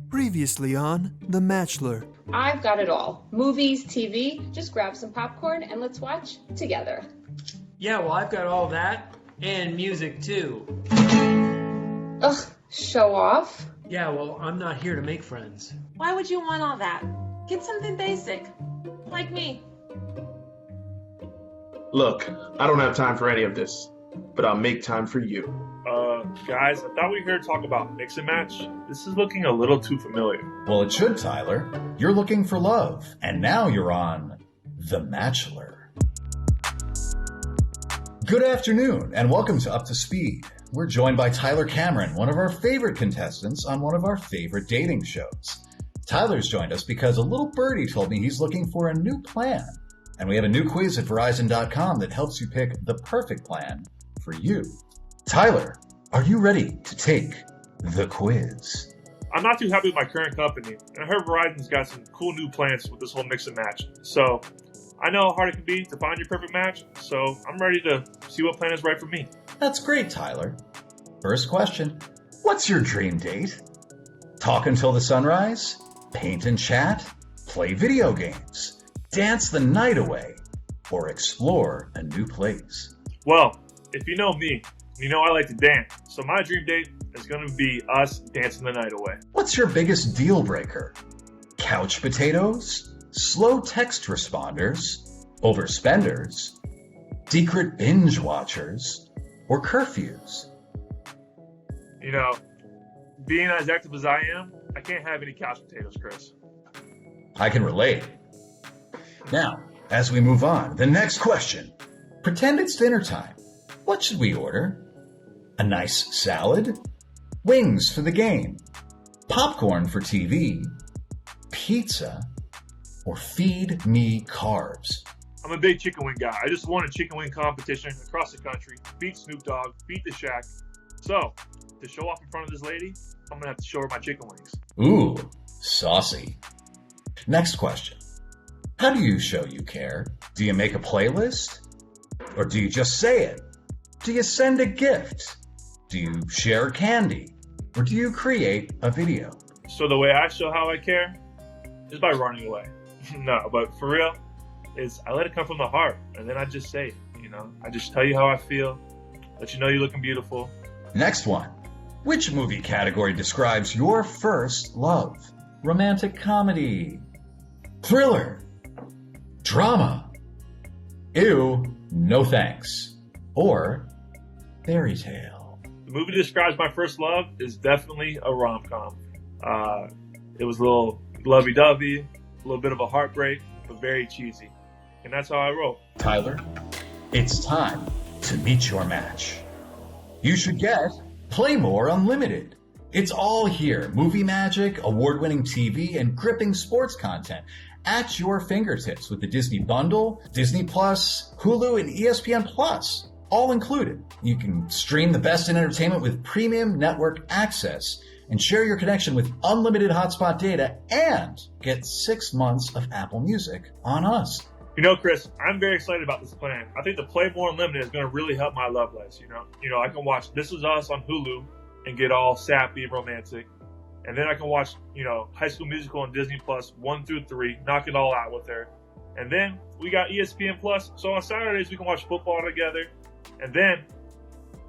Previously on The Match-elor. I've got it all. Movies, TV, just grab some popcorn and let's watch together. Yeah, well, I've got all that. And music, too. Ugh, show off. Yeah, well, I'm not here to make friends. Why would you want all that? Get something basic. Like me. Look, I don't have time for any of this, but I'll make time for you. Guys, I thought we were here to talk about mix and match. This is looking a little too familiar. Well, it should, Tyler. You're looking for love, and now you're on The Match-elor. Good afternoon, and welcome to Up to Speed. We're joined by Tyler Cameron, one of our favorite contestants on one of our favorite dating shows. Tyler's joined us because a little birdie told me he's looking for a new plan. And we have a new quiz at Verizon.com that helps you pick the perfect plan for you. Tyler, are you ready to take the quiz? I'm not too happy with my current company, and I heard Verizon's got some cool new plans with this whole mix and match. So I know how hard it can be to find your perfect match, so I'm ready to see what plan is right for me. That's great, Tyler. First question, what's your dream date? Talk until the sunrise? Paint and chat? Play video games? Dance the night away? Or explore a new place? Well, if you know me, you know I like to dance, so my dream date is going to be us dancing the night away. What's your biggest deal breaker? Couch potatoes? Slow text responders? Overspenders? Secret binge watchers? Or curfews? You know, being as active as I am, I can't have any couch potatoes, Chris. I can relate. Now, as we move on, the next question. Pretend it's dinner time. What should we order? A nice salad? Wings for the game? Popcorn for TV? Pizza? Or feed me carbs? I'm a big chicken wing guy. I just won a chicken wing competition across the country. Beat Snoop Dogg, beat the Shack. So, to show off in front of this lady, I'm going to have to show her my chicken wings. Ooh, saucy. Next question. How do you show you care? Do you make a playlist? Or do you just say it? Do you send a gift? Do you share candy? Or do you create a video? So the way I show how I care is by running away. No, but for real, is I let it come from the heart, and then I just say it, you know? I just tell you how I feel, let you know you're looking beautiful. Next one. Which movie category describes your first love? Romantic comedy, thriller, drama, ew, no thanks, or fairy tale. The movie that describes my first love is definitely a rom-com. It was a little lovey-dovey, a little bit of a heartbreak, but very cheesy. And that's how I wrote. Tyler, it's time to meet your match. You should get Play More Unlimited. It's all here. Movie magic, award-winning TV, and gripping sports content at your fingertips with the Disney Bundle, Disney Plus, Hulu, and ESPN Plus, all included. You can stream the best in entertainment with premium network access and share your connection with unlimited hotspot data and get 6 months of Apple Music on us. You know, Chris, I'm very excited about this plan. I think the Play More Unlimited is going to really help my love life, you know, I can watch This Is Us on Hulu and get all sappy and romantic. And then I can watch, High School Musical on Disney Plus 1 through 3, knock it all out with her. And then we got ESPN Plus, so on Saturdays we can watch football together. And then,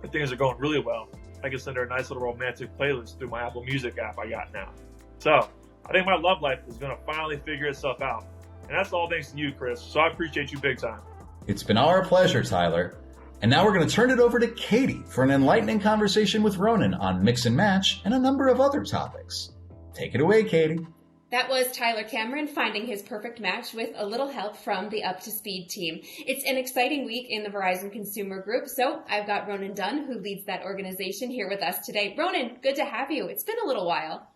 if things are going really well, I can send her a nice little romantic playlist through my Apple Music app I got now. So, I think my love life is going to finally figure itself out. And that's all thanks to you, Chris, so I appreciate you big time. It's been our pleasure, Tyler. And now we're going to turn it over to Katie for an enlightening conversation with Ronan on mix and match and a number of other topics. Take it away, Katie. That was Tyler Cameron finding his perfect match with a little help from the Up to Speed team. It's an exciting week in the Verizon Consumer Group, so I've got Ronan Dunn, who leads that organization, here with us today. Ronan, good to have you. It's been a little while.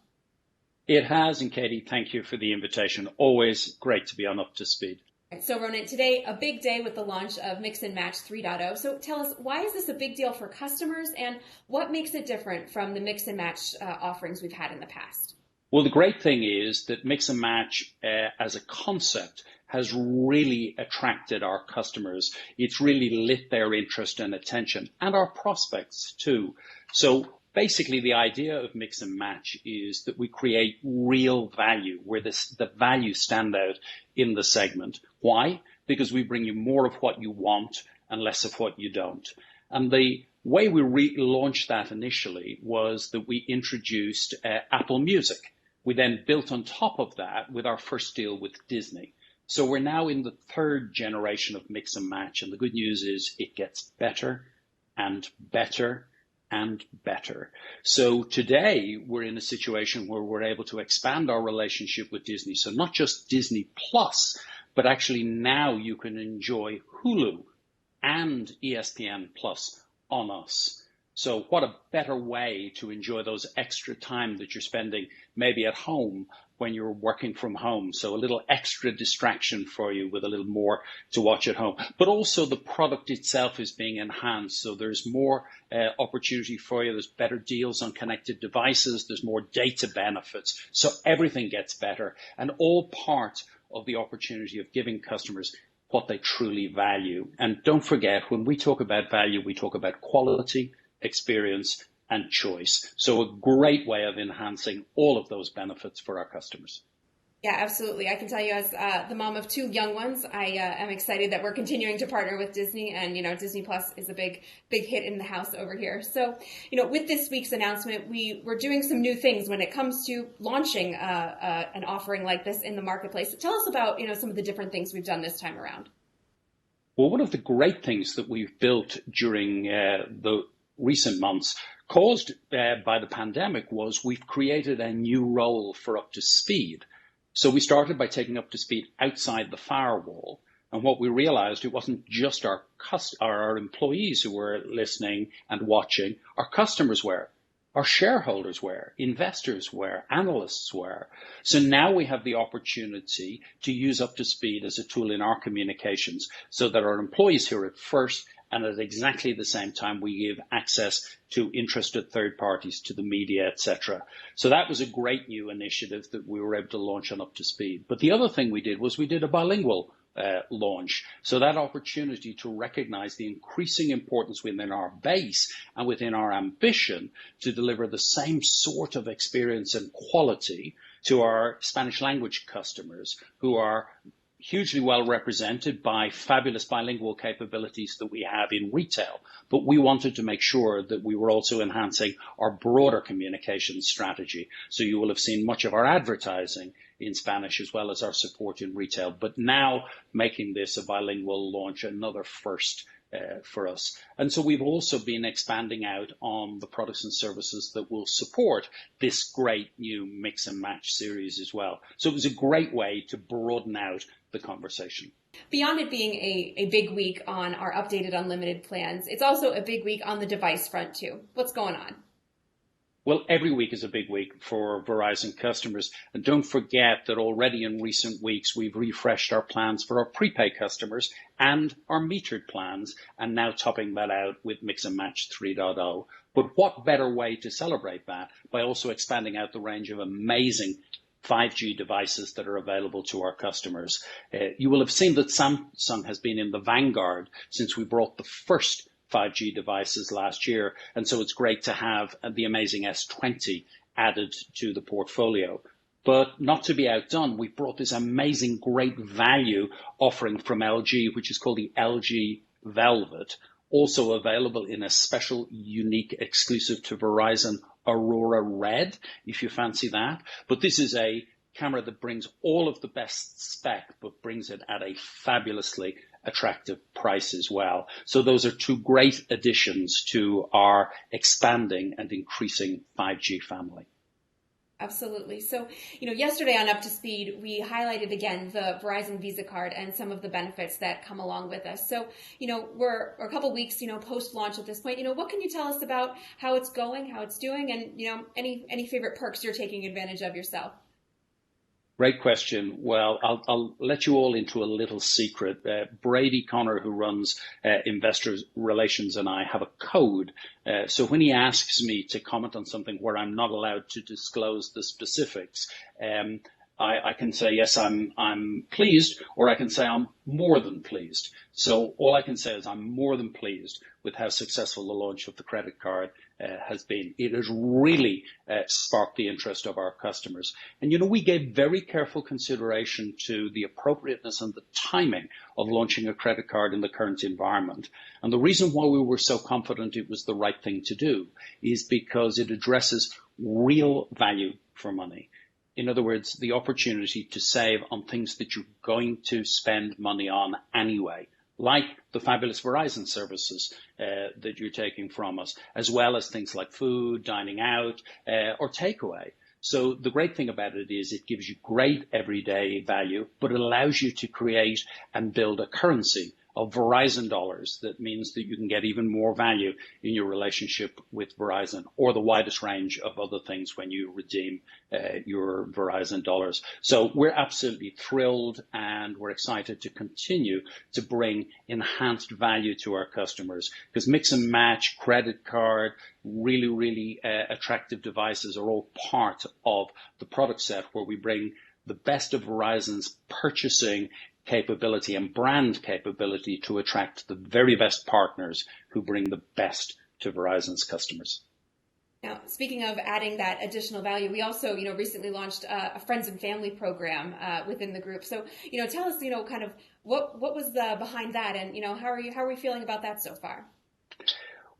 It has, and Katie, thank you for the invitation. Always great to be on Up to Speed. So Ronan, today a big day with the launch of Mix and Match 3.0. So tell us, why is this a big deal for customers, and what makes it different from the Mix and Match offerings we've had in the past? Well, the great thing is that Mix and Match as a concept has really attracted our customers. It's really lit their interest and attention, and our prospects too. So basically the idea of mix and match is that we create real value where the value stand out in the segment. Why? Because we bring you more of what you want and less of what you don't. And the way we launched that initially was that we introduced Apple Music. We then built on top of that with our first deal with Disney. So we're now in the third generation of mix and match. And the good news is it gets better and better and better. So today we're in a situation where we're able to expand our relationship with Disney. So not just Disney Plus, but actually now you can enjoy Hulu and ESPN Plus on us. So what a better way to enjoy those extra time that you're spending maybe at home when you're working from home. So a little extra distraction for you with a little more to watch at home. But also the product itself is being enhanced. So there's more opportunity for you. There's better deals on connected devices. There's more data benefits. So everything gets better, and all part of the opportunity of giving customers what they truly value. And don't forget, when we talk about value, we talk about quality, experience, and choice. So a great way of enhancing all of those benefits for our customers. Yeah, absolutely. I can tell you as the mom of two young ones, I am excited that we're continuing to partner with Disney, and, Disney Plus is a big hit in the house over here. So, with this week's announcement, we're doing some new things when it comes to launching an offering like this in the marketplace. Tell us about, some of the different things we've done this time around. Well, one of the great things that we've built during the recent months caused by the pandemic was we've created a new role for Up to Speed. So we started by taking Up to Speed outside the firewall. And what we realized, it wasn't just our employees who were listening and watching. Our customers were, our shareholders were, investors were, analysts were. So now we have the opportunity to use Up to Speed as a tool in our communications so that our employees hear it first, and at exactly the same time, we give access to interested third parties, to the media, etc. So that was a great new initiative that we were able to launch on Up to Speed. But the other thing we did was we did a bilingual launch. So that opportunity to recognize the increasing importance within our base and within our ambition to deliver the same sort of experience and quality to our Spanish language customers who are hugely well represented by fabulous bilingual capabilities that we have in retail. But we wanted to make sure that we were also enhancing our broader communication strategy. So you will have seen much of our advertising in Spanish as well as our support in retail. But now making this a bilingual launch, another first for us. And so we've also been expanding out on the products and services that will support this great new mix and match series as well. So it was a great way to broaden out the conversation. Beyond it being a big week on our updated unlimited plans, it's also a big week on the device front too. What's going on? Well, every week is a big week for Verizon customers. And don't forget that already in recent weeks, we've refreshed our plans for our prepaid customers and our metered plans, and now topping that out with Mix and Match 3.0. But what better way to celebrate that by also expanding out the range of amazing 5G devices that are available to our customers. You will have seen that Samsung has been in the vanguard since we brought the first 5G devices last year. And so it's great to have the amazing S20 added to the portfolio. But not to be outdone, we've brought this amazing, great value offering from LG, which is called the LG Velvet, also available in a special, unique, exclusive to Verizon Aurora Red, if you fancy that. But this is a camera that brings all of the best spec, but brings it at a fabulously attractive price as well. So those are two great additions to our expanding and increasing 5G family. Absolutely. So, yesterday on Up to Speed, we highlighted again the Verizon Visa card and some of the benefits that come along with us. So, we're a couple weeks, post-launch at this point. What can you tell us about how it's going, how it's doing, and, any favorite perks you're taking advantage of yourself? Great question. Well, I'll let you all into a little secret. Brady Connor, who runs investor relations, and I have a code. So when he asks me to comment on something where I'm not allowed to disclose the specifics, I can say, yes, I'm pleased, or I can say I'm more than pleased. So all I can say is I'm more than pleased with how successful the launch of the credit card has been. It has really sparked the interest of our customers. And, we gave very careful consideration to the appropriateness and the timing of launching a credit card in the current environment. And the reason why we were so confident it was the right thing to do is because it addresses real value for money. In other words, the opportunity to save on things that you're going to spend money on anyway, like the fabulous Verizon services that you're taking from us, as well as things like food, dining out, or takeaway. So the great thing about it is it gives you great everyday value, but it allows you to create and build a currency of Verizon dollars. That means that you can get even more value in your relationship with Verizon, or the widest range of other things when you redeem your Verizon dollars. So we're absolutely thrilled, and we're excited to continue to bring enhanced value to our customers, because mix and match, credit card, really attractive devices are all part of the product set where we bring the best of Verizon's purchasing capability and brand capability to attract the very best partners who bring the best to Verizon's customers. Now, speaking of adding that additional value, we also, recently launched a friends and family program within the group. So, tell us, kind of what was the behind that, and how are we feeling about that so far?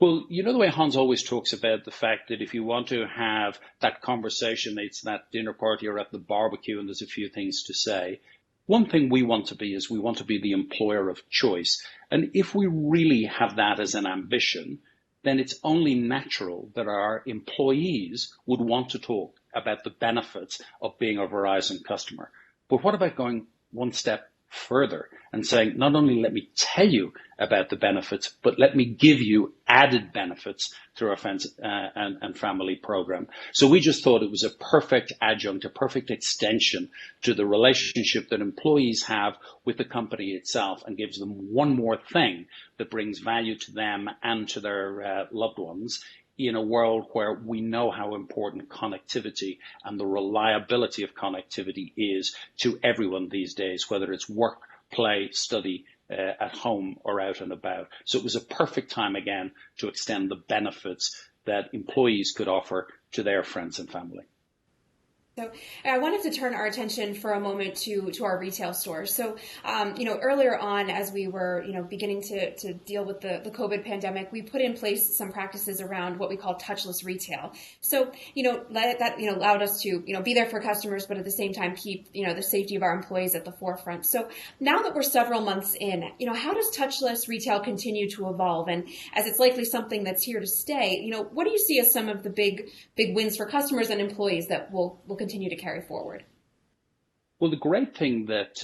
Well, the way Hans always talks about the fact that if you want to have that conversation, it's that dinner party or at the barbecue, and there's a few things to say. One thing we want to be is we want to be the employer of choice. And if we really have that as an ambition, then it's only natural that our employees would want to talk about the benefits of being a Verizon customer. But what about going one step further and saying, not only let me tell you about the benefits, but let me give you added benefits through our friends and family program. So we just thought it was a perfect adjunct, a perfect extension to the relationship that employees have with the company itself, and gives them one more thing that brings value to them and to their loved ones in a world where we know how important connectivity and the reliability of connectivity is to everyone these days, whether it's work, play, study, at home or out and about. So it was a perfect time again to extend the benefits that employees could offer to their friends and family. So I wanted to turn our attention for a moment to our retail stores. So, earlier on, as we were, beginning to deal with the COVID pandemic, we put in place some practices around what we call touchless retail. So, that allowed us to, be there for customers, but at the same time keep, the safety of our employees at the forefront. So now that we're several months in, how does touchless retail continue to evolve? And as it's likely something that's here to stay, what do you see as some of the big wins for customers and employees that will continue to carry forward? Well, the great thing that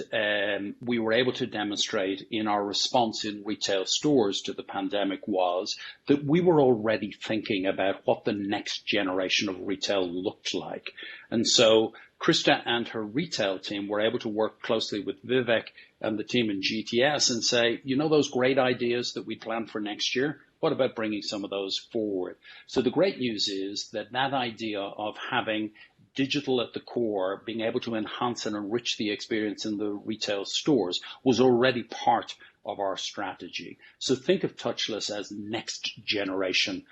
we were able to demonstrate in our response in retail stores to the pandemic was that we were already thinking about what the next generation of retail looked like. And so Krista and her retail team were able to work closely with Vivek and the team in GTS and say, those great ideas that we planned for next year, what about bringing some of those forward? So the great news is that idea of having digital at the core, being able to enhance and enrich the experience in the retail stores, was already part of our strategy. So think of touchless as next generation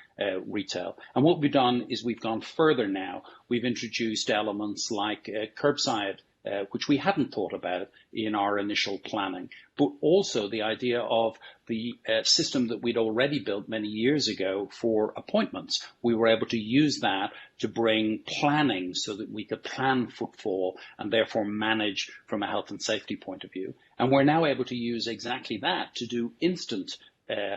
retail. And what we've done is we've gone further now. We've introduced elements like curbside, which we hadn't thought about in our initial planning, but also the idea of the system that we'd already built many years ago for appointments. We were able to use that to bring planning so that we could plan footfall and therefore manage from a health and safety point of view. And we're now able to use exactly that to do instant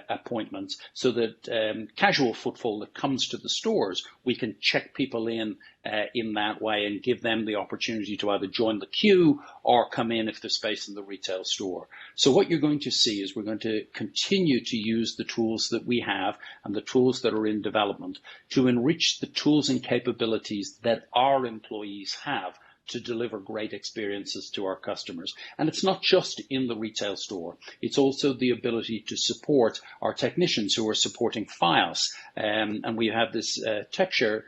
appointments, so that casual footfall that comes to the stores, we can check people in that way and give them the opportunity to either join the queue or come in if there's space in the retail store. So what you're going to see is we're going to continue to use the tools that we have and the tools that are in development to enrich the tools and capabilities that our employees have to deliver great experiences to our customers. And it's not just in the retail store. It's also the ability to support our technicians who are supporting FiOS. And we have this TechShare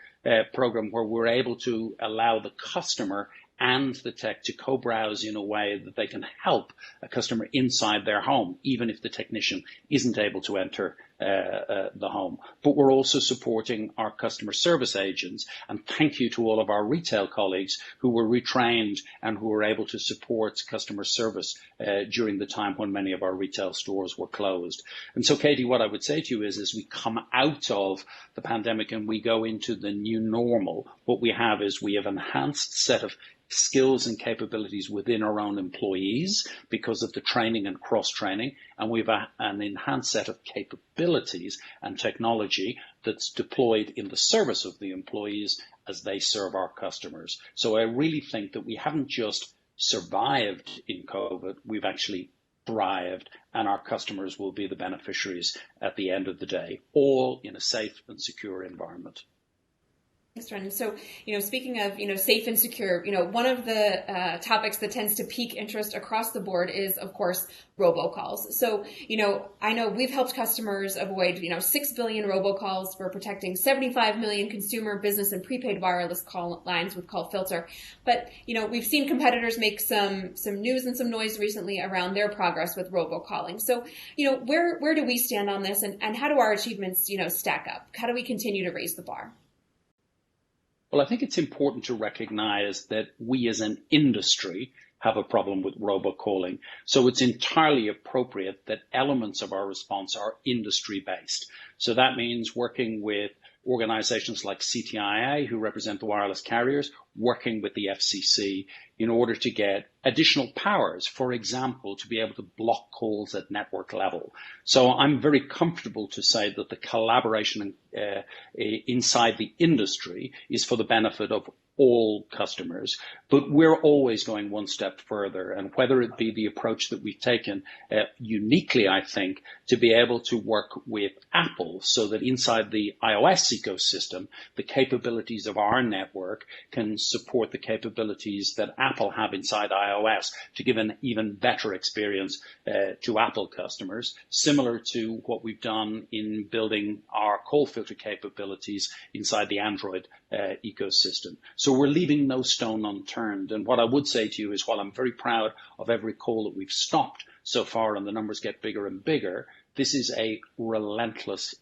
program where we're able to allow the customer and the tech to co-browse in a way that they can help a customer inside their home, even if the technician isn't able to enter the home. But we're also supporting our customer service agents, and thank you to all of our retail colleagues who were retrained and who were able to support customer service during the time when many of our retail stores were closed. And so, Katie, what I would say to you is, as we come out of the pandemic and we go into the new normal, what we have is we have an enhanced set of skills and capabilities within our own employees because of the training and cross-training, and we have an enhanced set of capabilities and technology that's deployed in the service of the employees as they serve our customers. So I really think that we haven't just survived in COVID, we've actually thrived, and our customers will be the beneficiaries at the end of the day, all in a safe and secure environment. Thanks, Ronan. So, speaking of, safe and secure, one of the topics that tends to pique interest across the board is, of course, robocalls. So, I know we've helped customers avoid, 6 billion robocalls. We're protecting 75 million consumer, business, and prepaid wireless call lines with call filter. But, we've seen competitors make some news and some noise recently around their progress with robocalling. So, where do we stand on this, and how do our achievements, stack up? How do we continue to raise the bar? Well, I think it's important to recognize that we as an industry have a problem with robocalling. So it's entirely appropriate that elements of our response are industry-based. So that means working with organizations like CTIA, who represent the wireless carriers, working with the FCC in order to get additional powers, for example, to be able to block calls at network level. So I'm very comfortable to say that the collaboration inside the industry is for the benefit of all customers, but we're always going one step further. And whether it be the approach that we've taken uniquely, I think, to be able to work with Apple so that inside the iOS ecosystem, the capabilities of our network can support the capabilities that Apple have inside iOS to give an even better experience to Apple customers, similar to what we've done in building our call filter capabilities inside the Android ecosystem. So we're leaving no stone unturned. And what I would say to you is, while I'm very proud of every call that we've stopped so far and the numbers get bigger and bigger, this is a relentless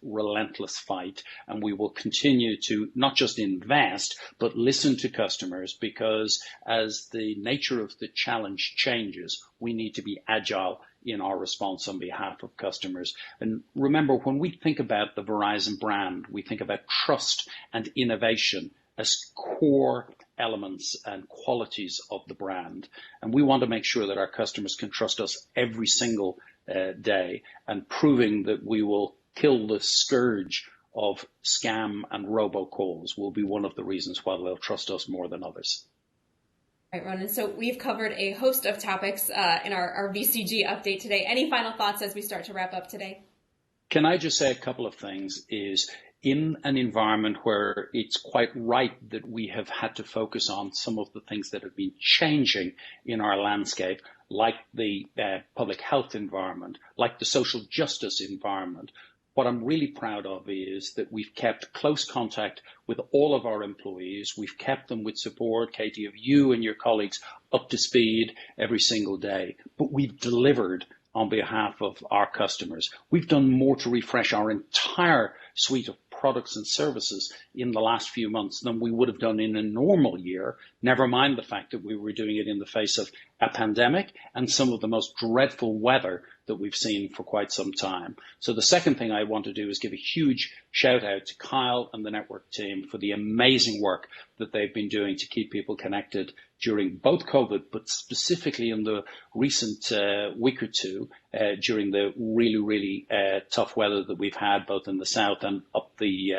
fight, and we will continue to not just invest, but listen to customers, because as the nature of the challenge changes, we need to be agile in our response on behalf of customers. And remember, when we think about the Verizon brand, we think about trust and innovation as core elements and qualities of the brand. And we want to make sure that our customers can trust us every single day, and proving that we will kill the scourge of scam and robocalls will be one of the reasons why they'll trust us more than others. All right, Ronan. So we've covered a host of topics in our VCG update today. Any final thoughts as we start to wrap up today? Can I just say a couple of things? Is in an environment where it's quite right that we have had to focus on some of the things that have been changing in our landscape, like the public health environment, like the social justice environment. What I'm really proud of is that we've kept close contact with all of our employees. We've kept them with support, Katie, of you and your colleagues, up to speed every single day. But we've delivered on behalf of our customers. We've done more to refresh our entire suite of products and services in the last few months than we would have done in a normal year, never mind the fact that we were doing it in the face of a pandemic and some of the most dreadful weather that we've seen for quite some time. So the second thing I want to do is give a huge shout out to Kyle and the network team for the amazing work that they've been doing to keep people connected during both COVID, but specifically in the recent week or two during the really tough weather that we've had both in the south and up the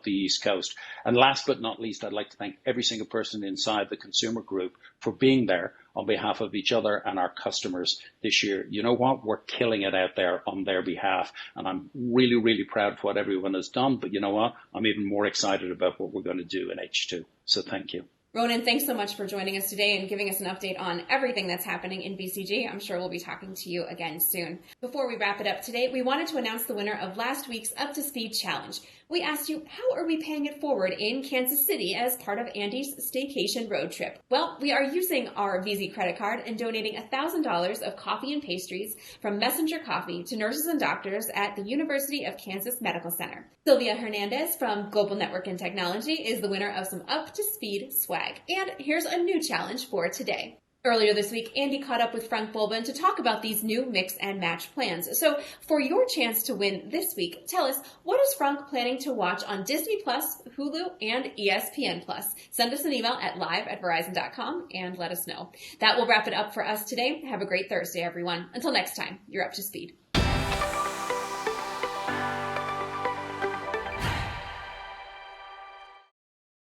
East Coast. And last but not least, I'd like to thank every single person inside the consumer group for being there on behalf of each other and our customers this year. You know what? We're killing it out there on their behalf. And I'm really proud of what everyone has done. But you know what? I'm even more excited about what we're going to do in H2. So thank you. Ronan, thanks so much for joining us today and giving us an update on everything that's happening in BCG. I'm sure we'll be talking to you again soon. Before we wrap it up today, we wanted to announce the winner of last week's Up to Speed Challenge. We asked you, how are we paying it forward in Kansas City as part of Andy's staycation road trip? Well, we are using our VZ credit card and donating $1,000 of coffee and pastries from Messenger Coffee to nurses and doctors at the University of Kansas Medical Center. Sylvia Hernandez from Global Network and Technology is the winner of some Up to Speed swag. And here's a new challenge for today. Earlier this week, Andy caught up with Frank Bolbin to talk about these new mix and match plans. So for your chance to win this week, tell us, what is Frank planning to watch on Disney+, Hulu, and ESPN+? Send us an email at live@verizon.com and let us know. That will wrap it up for us today. Have a great Thursday, everyone. Until next time, you're up to speed.